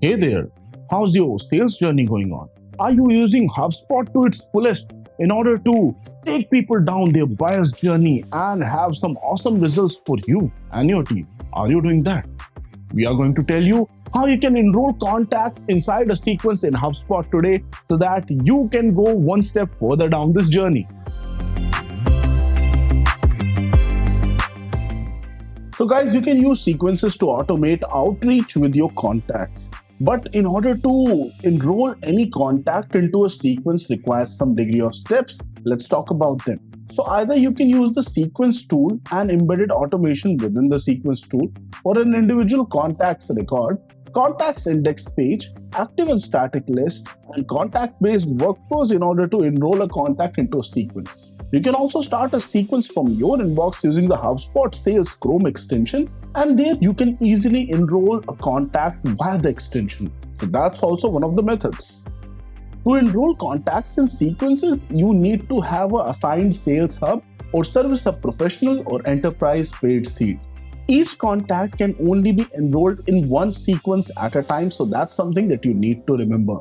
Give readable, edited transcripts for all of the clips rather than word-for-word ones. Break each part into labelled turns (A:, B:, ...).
A: Hey there, how's your sales journey going on? Are you using HubSpot to its fullest in order to take people down their buyer's journey and have some awesome results for you and your team? Are you doing that? We are going to tell you how you can enroll contacts inside a sequence in HubSpot today so that you can go one step further down this journey. So guys, you can use sequences to automate outreach with your contacts. But in order to enroll any contact into a sequence requires some degree of steps. Let's talk about them. So either you can use the sequence tool and embedded automation within the sequence tool for an individual contacts record, contacts index page, active and static list, and contact-based workflows in order to enroll a contact into a sequence. You can also start a sequence from your inbox using the HubSpot Sales Chrome extension, and there you can easily enroll a contact via the extension. So that's also one of the methods. To enroll contacts in sequences, you need to have an assigned sales hub or service hub professional or enterprise paid seat. Each contact can only be enrolled in one sequence at a time, so that's something that you need to remember.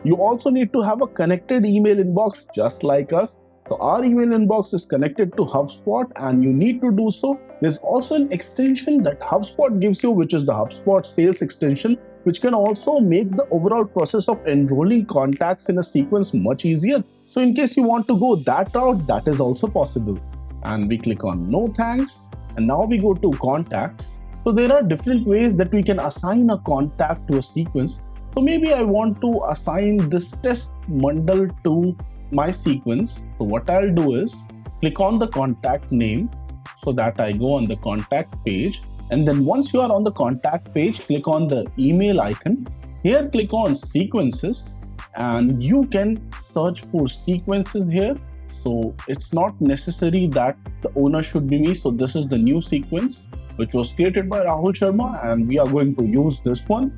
A: You also need to have a connected email inbox just like us. So our email inbox is connected to HubSpot and you need to do so. There's also an extension that HubSpot gives you, which is the HubSpot sales extension, which can also make the overall process of enrolling contacts in a sequence much easier. So in case you want to go that route, that is also possible. And we click on no thanks. And now we go to contacts. So there are different ways that we can assign a contact to a sequence. So maybe I want to assign this test bundle to my sequence. So what I'll do is click on the contact name so that I go on the contact page, and then once you are on the contact page, click on the email icon. Here click on sequences and you can search for sequences here. So it's not necessary that the owner should be me. So this is the new sequence which was created by Rahul Sharma and we are going to use this one.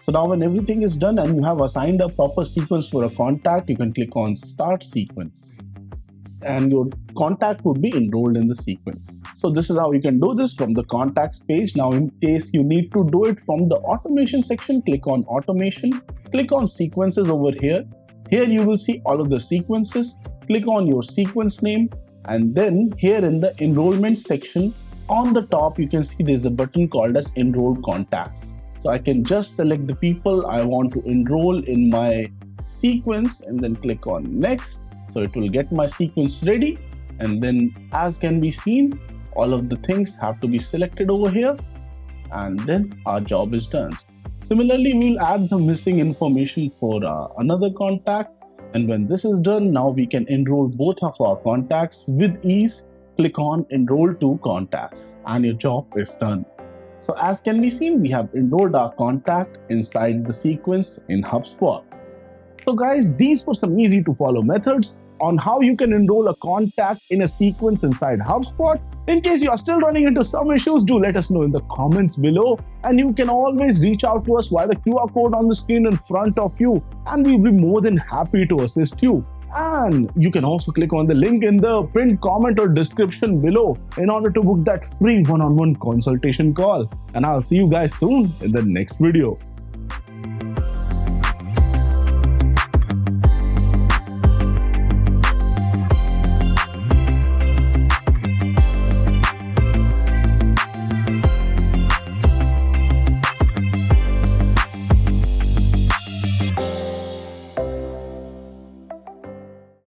A: So now when everything is done and you have assigned a proper sequence for a contact, you can click on Start Sequence and your contact would be enrolled in the sequence. So this is how you can do this from the contacts page. Now in case you need to do it from the automation section, click on Automation, click on Sequences over here. Here you will see all of the sequences. Click on your sequence name and then here in the enrollment section on the top you can see there's a button called as Enroll Contacts. So I can just select the people I want to enroll in my sequence and then click on Next. So it will get my sequence ready. And then as can be seen, all of the things have to be selected over here. And then our job is done. Similarly, we'll add the missing information for another contact. And when this is done, now we can enroll both of our contacts with ease. Click on Enroll to Contacts and your job is done. So as can be seen, we have enrolled our contact inside the sequence in HubSpot. So guys, these were some easy to follow methods on how you can enroll a contact in a sequence inside HubSpot. In case you are still running into some issues, do let us know in the comments below. And you can always reach out to us via the QR code on the screen in front of you and we'll be more than happy to assist you. And you can also click on the link in the pinned comment or description below in order to book that free one-on-one consultation call. And I'll see you guys soon in the next video.